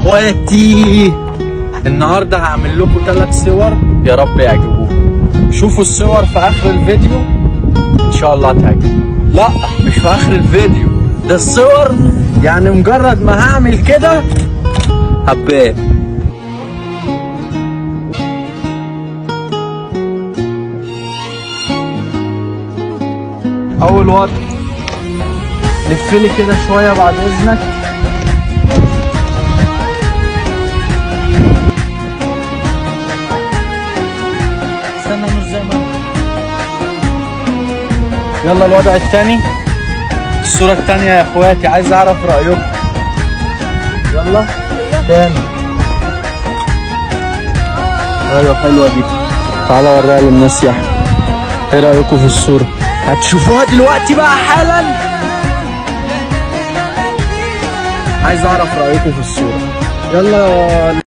اخواتي النهارده هعمل لكم 3 صور يا رب يعجبوكم. شوفوا الصور في اخر الفيديو ان شاء الله تعجبكم. لا مش في اخر الفيديو، ده الصور يعني مجرد ما هعمل كده هبان. اول وضع لفلي كده شويه بعد اذنك. استنى مش زي ما يلا الوضع الثاني، الصوره الثانيه يا اخواتي، عايز اعرف رايكم. يلا تاني. ايوه حلوه دي، تعالى اوريها للناس يا احمد. ايه رايكم في الصوره؟ هتشوفوها دلوقتي بقى حالا. عايز اعرف رايكم في الصوره. يلا